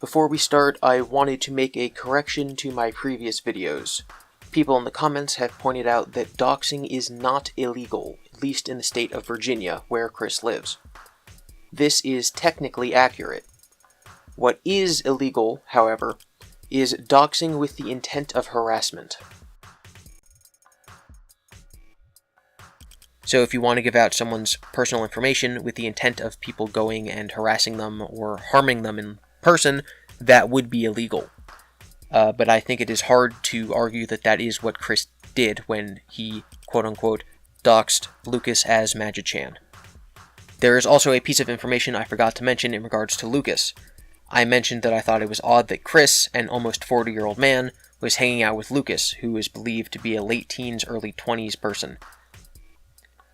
Before we start, I wanted to make a correction to my previous videos. People in the comments have pointed out that doxing is not illegal, at least in the state of Virginia, where Chris lives. This is technically accurate. What is illegal, however, is doxing with the intent of harassment. So if you want to give out someone's personal information with the intent of people going and harassing them or harming them in person, that would be illegal. But I think it is hard to argue that that is what Chris did when he, quote-unquote, doxed Lucas as Magi-Chan. There is also a piece of information I forgot to mention in regards to Lucas. I mentioned that I thought it was odd that Chris, an almost 40-year-old man, was hanging out with Lucas, who is believed to be a late teens, early 20s person.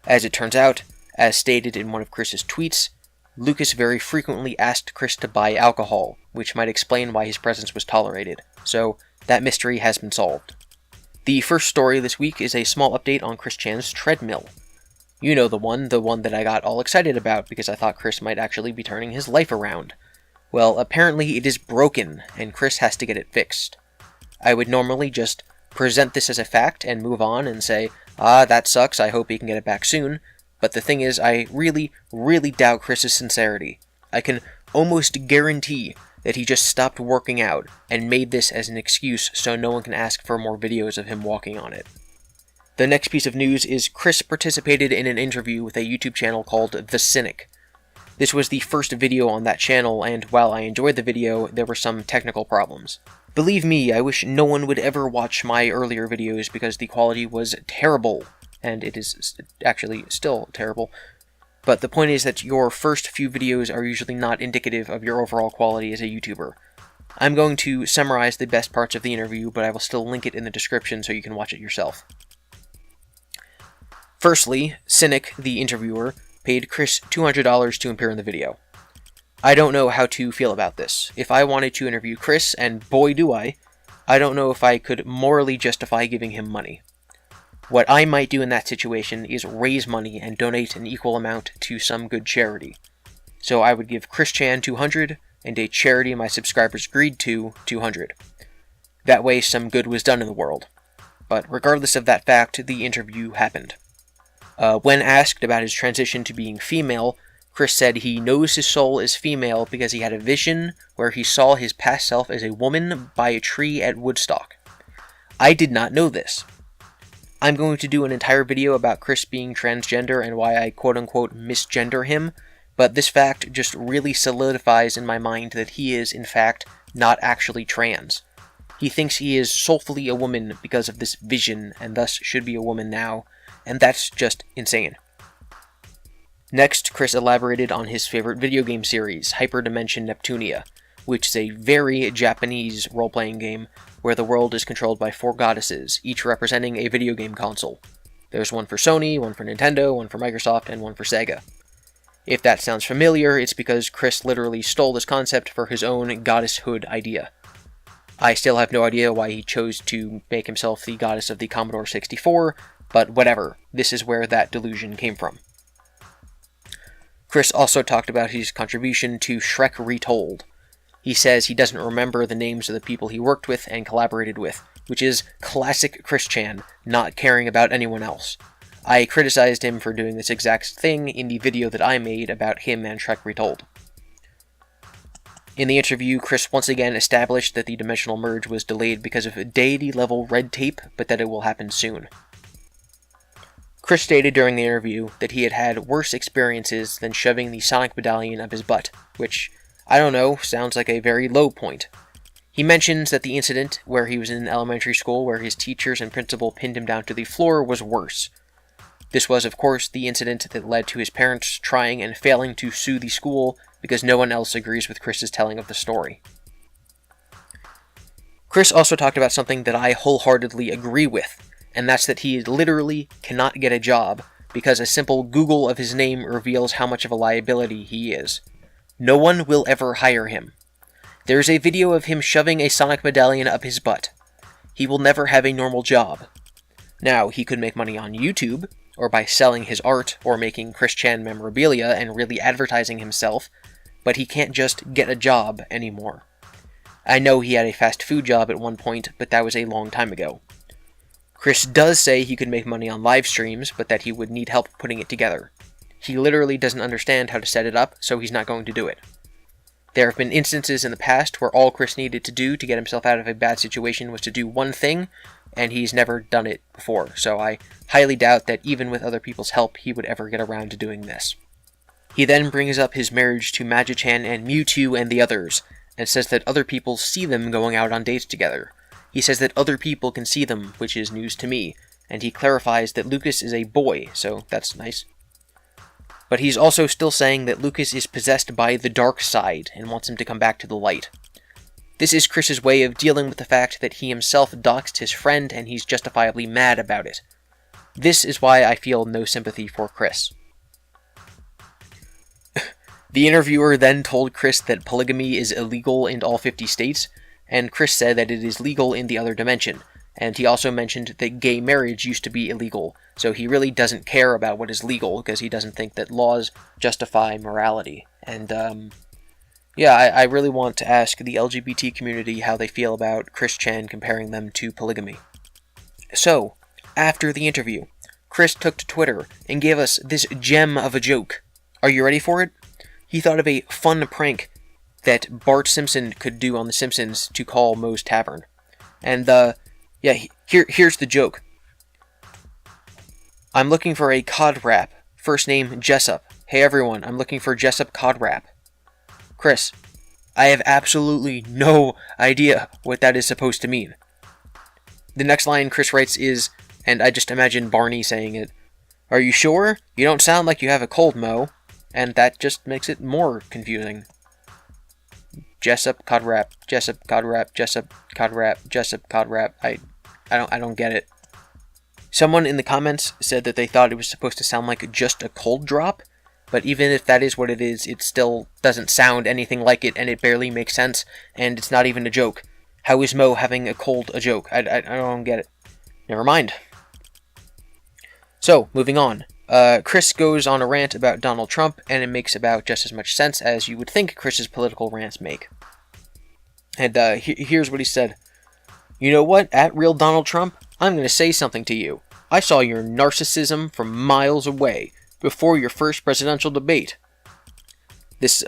As it turns out, as stated in one of Chris's tweets, Lucas very frequently asked Chris to buy alcohol, which might explain why his presence was tolerated, so that mystery has been solved. The first story this week is a small update on Chris Chan's Treadmill. You know the one that I got all excited about because I thought Chris might actually be turning his life around. Well, apparently it is broken, and Chris has to get it fixed. I would normally just present this as a fact and move on and say, that sucks, I hope he can get it back soon. But the thing is, I really, really doubt Chris's sincerity. I can almost guarantee that he just stopped working out and made this as an excuse so no one can ask for more videos of him walking on it. The next piece of news is Chris participated in an interview with a YouTube channel called The Cynic. This was the first video on that channel, and while I enjoyed the video, there were some technical problems. Believe me, I wish no one would ever watch my earlier videos because the quality was terrible. And it is actually still terrible. But the point is that your first few videos are usually not indicative of your overall quality as a YouTuber. I'm going to summarize the best parts of the interview, but I will still link it in the description so you can watch it yourself. Firstly, Cynic, the interviewer, paid Chris $200 to appear in the video. I don't know how to feel about this. If I wanted to interview Chris, and boy do I don't know if I could morally justify giving him money. What I might do in that situation is raise money and donate an equal amount to some good charity. So I would give Chris Chan $200 and a charity my subscribers agreed to $200. That way some good was done in the world. But regardless of that fact, the interview happened. When asked about his transition to being female, Chris said he knows his soul is female because he had a vision where he saw his past self as a woman by a tree at Woodstock. I did not know this. I'm going to do an entire video about Chris being transgender and why I quote-unquote misgender him, but this fact just really solidifies in my mind that he is, in fact, not actually trans. He thinks he is soulfully a woman because of this vision, and thus should be a woman now, and that's just insane. Next, Chris elaborated on his favorite video game series, Hyperdimension Neptunia, which is a very Japanese role-playing game where the world is controlled by 4 goddesses, each representing a video game console. There's one for Sony, one for Nintendo, one for Microsoft, and one for Sega. If that sounds familiar, it's because Chris literally stole this concept for his own goddesshood idea. I still have no idea why he chose to make himself the goddess of the Commodore 64, but whatever, this is where that delusion came from. Chris also talked about his contribution to Shrek Retold. He says he doesn't remember the names of the people he worked with and collaborated with, which is classic Chris Chan, not caring about anyone else. I criticized him for doing this exact thing in the video that I made about him and Shrek Retold. In the interview, Chris once again established that the dimensional merge was delayed because of deity-level red tape, but that it will happen soon. Chris stated during the interview that he had had worse experiences than shoving the sonic medallion up his butt, which, I don't know, sounds like a very low point. He mentions that the incident where he was in elementary school where his teachers and principal pinned him down to the floor was worse. This was, of course, the incident that led to his parents trying and failing to sue the school because no one else agrees with Chris's telling of the story. Chris also talked about something that I wholeheartedly agree with, and that's that he literally cannot get a job because a simple Google of his name reveals how much of a liability he is. No one will ever hire him. There's a video of him shoving a sonic medallion up his butt. He will never have a normal job. Now, he could make money on YouTube, or by selling his art, or making Chris Chan memorabilia and really advertising himself, but he can't just get a job anymore. I know he had a fast food job at one point, but that was a long time ago. Chris does say he could make money on live streams, but that he would need help putting it together. He literally doesn't understand how to set it up, so he's not going to do it. There have been instances in the past where all Chris needed to do to get himself out of a bad situation was to do one thing, and he's never done it before, so I highly doubt that even with other people's help he would ever get around to doing this. He then brings up his marriage to Magi-Chan and Mewtwo and the others, and says that other people see them going out on dates together. He says that other people can see them, which is news to me, and he clarifies that Lucas is a boy, so that's nice. But he's also still saying that Lucas is possessed by the dark side and wants him to come back to the light. This is Chris's way of dealing with the fact that he himself doxed his friend and he's justifiably mad about it. This is why I feel no sympathy for Chris. The interviewer then told Chris that polygamy is illegal in all 50 states, and Chris said that it is legal in the other dimension, and he also mentioned that gay marriage used to be illegal, so he really doesn't care about what is legal, because he doesn't think that laws justify morality. And, yeah, I really want to ask the LGBT community how they feel about Chris Chan comparing them to polygamy. So, after the interview, Chris took to Twitter and gave us this gem of a joke. Are you ready for it? He thought of a fun prank that Bart Simpson could do on The Simpsons to call Moe's Tavern. And, yeah, here's the joke. I'm looking for a cod wrap. First name, Jessup. Hey everyone, I'm looking for Jessup cod wrap. Chris, I have absolutely no idea what that is supposed to mean. The next line Chris writes is, and I just imagine Barney saying it, are you sure? You don't sound like you have a cold, Moe. And that just makes it more confusing. Jessup cod wrap, Jessup cod wrap, Jessup cod wrap, Jessup cod wrap. I don't get it. Someone in the comments said that they thought it was supposed to sound like just a cold drop, but even if that is what it is, it still doesn't sound anything like it, and it barely makes sense, and it's not even a joke. How is Moe having a cold a joke? I don't get it. Never mind. So, moving on. Chris goes on a rant about Donald Trump, and it makes about just as much sense as you would think Chris's political rants make. And here's what he said. You know what, at real Donald Trump, I'm going to say something to you. I saw your narcissism from miles away, before your first presidential debate. This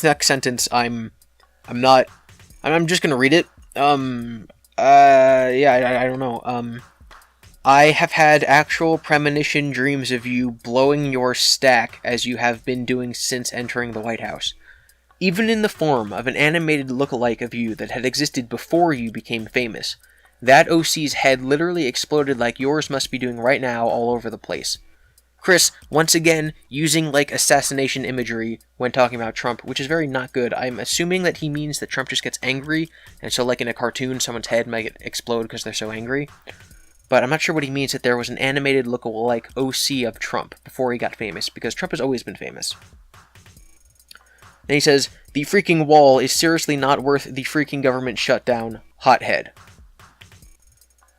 next sentence, I'm just going to read it. Yeah, I don't know. I have had actual premonition dreams of you blowing your stack as you have been doing since entering the White House. Even in the form of an animated look-alike of you that had existed before you became famous. That OC's head literally exploded like yours must be doing right now all over the place. Chris, once again, using like assassination imagery when talking about Trump, which is very not good. I'm assuming that he means that Trump just gets angry, and so like in a cartoon, someone's head might explode because they're so angry. But I'm not sure what he means that there was an animated look-alike OC of Trump before he got famous, because Trump has always been famous. Then he says, the freaking wall is seriously not worth the freaking government shutdown. Hothead.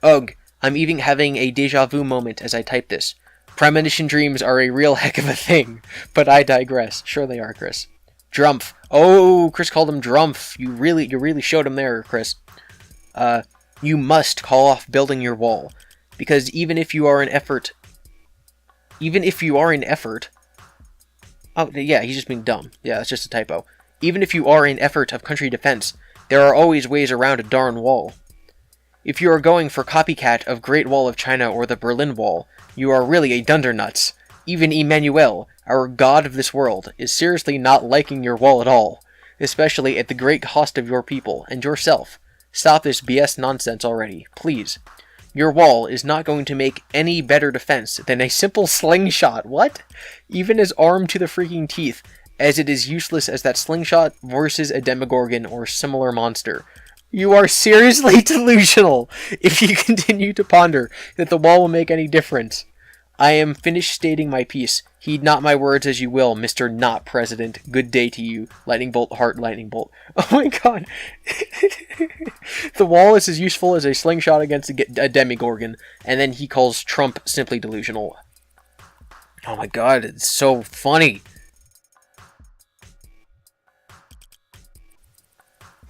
Ugh, I'm even having a deja vu moment as I type this. Premonition dreams are a real heck of a thing, but I digress. Sure they are, Chris. Drumpf. Oh, Chris called him Drumpf. You really showed him there, Chris. You must call off building your wall, because even if you are in effort, oh yeah, he's just being dumb. Yeah, it's just a typo. Even if you are in effort of country defense, there are always ways around a darn wall. If you are going for copycat of Great Wall of China or the Berlin Wall, you are really a dundernuts. Even Emmanuel, our god of this world, is seriously not liking your wall at all, especially at the great cost of your people and yourself. Stop this BS nonsense already, please. Your wall is not going to make any better defense than a simple slingshot. What? Even as armed to the freaking teeth, as it is useless as that slingshot versus a Demogorgon or similar monster. You are seriously delusional if you continue to ponder that the wall will make any difference. I am finished stating my piece. Heed not my words as you will, Mr. Not President. Good day to you. Lightning bolt, heart, lightning bolt. Oh my god. The wall is as useful as a slingshot against a Demogorgon, and then he calls Trump simply delusional. Oh my god, it's so funny.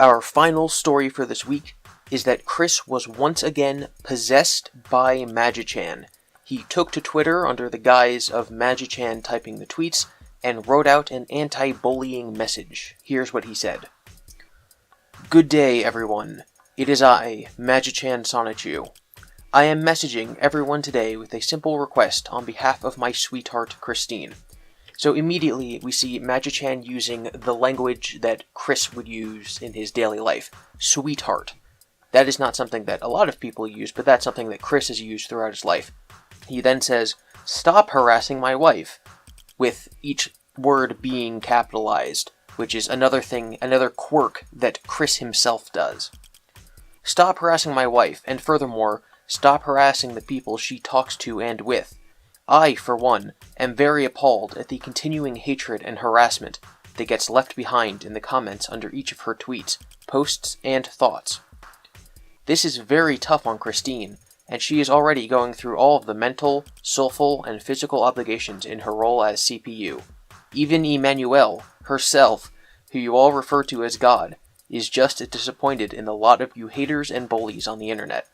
Our final story for this week is that Chris was once again possessed by Magi-Chan. He took to Twitter under the guise of Magi-Chan typing the tweets and wrote out an anti-bullying message. Here's what he said. Good day, everyone. It is I, Magi-Chan Sonichu. I am messaging everyone today with a simple request on behalf of my sweetheart, Christine. So immediately we see Magi-Chan using the language that Chris would use in his daily life. Sweetheart. That is not something that a lot of people use, but that's something that Chris has used throughout his life. He then says, stop harassing my wife, with each word being capitalized, which is another quirk that Chris himself does. Stop harassing my wife, and furthermore, stop harassing the people she talks to and with. I, for one, am very appalled at the continuing hatred and harassment that gets left behind in the comments under each of her tweets, posts, and thoughts. This is very tough on Christine, and she is already going through all of the mental, soulful, and physical obligations in her role as CPU. Even Emmanuel, herself, who you all refer to as God, is just as disappointed in the lot of you haters and bullies on the internet.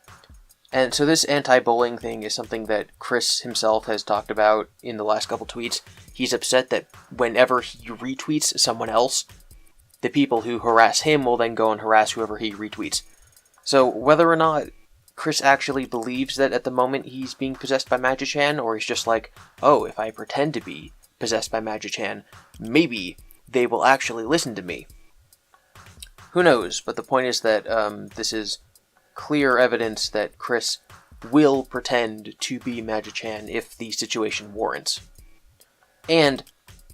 And so this anti-bullying thing is something that Chris himself has talked about in the last couple tweets. He's upset that whenever he retweets someone else, the people who harass him will then go and harass whoever he retweets. So whether or not Chris actually believes that at the moment he's being possessed by Magi-Chan, or he's just like, oh, if I pretend to be possessed by Magi-Chan, maybe they will actually listen to me. Who knows, but the point is that this is clear evidence that Chris will pretend to be Magi-Chan if the situation warrants. And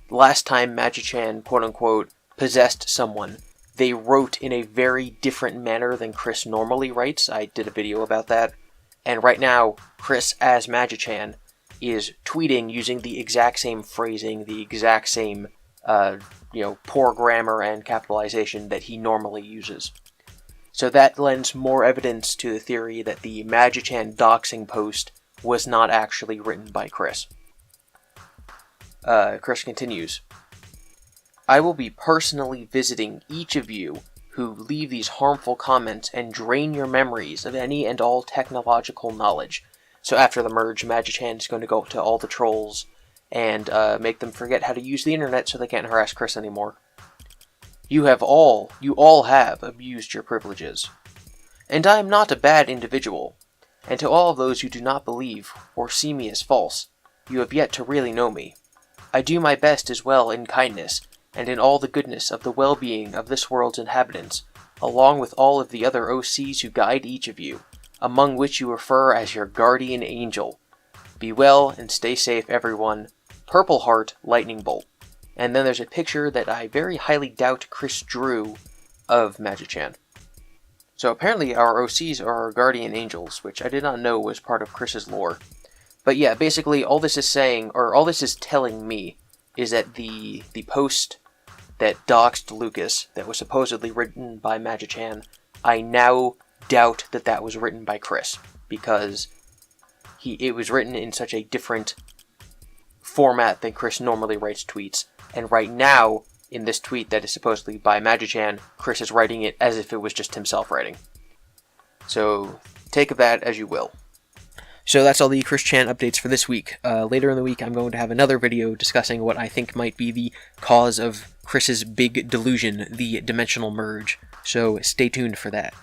last time Magi-Chan, quote-unquote, possessed someone, they wrote in a very different manner than Chris normally writes. I did a video about that. And right now, Chris, as Magi-Chan, is tweeting using the exact same phrasing, the exact same, poor grammar and capitalization that he normally uses. So that lends more evidence to the theory that the Magi-Chan doxing post was not actually written by Chris. Chris continues, I will be personally visiting each of you who leave these harmful comments and drain your memories of any and all technological knowledge. So after the merge, Magi-Chan is going to go to all the trolls and make them forget how to use the internet so they can't harass Chris anymore. You all have abused your privileges. And I am not a bad individual. And to all of those who do not believe or see me as false, you have yet to really know me. I do my best as well in kindness, and in all the goodness of the well-being of this world's inhabitants, along with all of the other OCs who guide each of you, among which you refer as your guardian angel. Be well and stay safe, everyone. Purple Heart Lightning Bolt. And then there's a picture that I very highly doubt Chris drew of Magi-Chan. So apparently our OCs are our guardian angels, which I did not know was part of Chris's lore. But yeah, basically all this is saying, or all this is telling me, is that the post that doxed Lucas, that was supposedly written by Magi-Chan, I now doubt that that was written by Chris, because it was written in such a different format than Chris normally writes tweets. And right now, in this tweet that is supposedly by Magi-Chan, Chris is writing it as if it was just himself writing. So, take of that as you will. So that's all the Chris Chan updates for this week. Later in the week, I'm going to have another video discussing what I think might be the cause of Chris's big delusion, the dimensional merge. So stay tuned for that.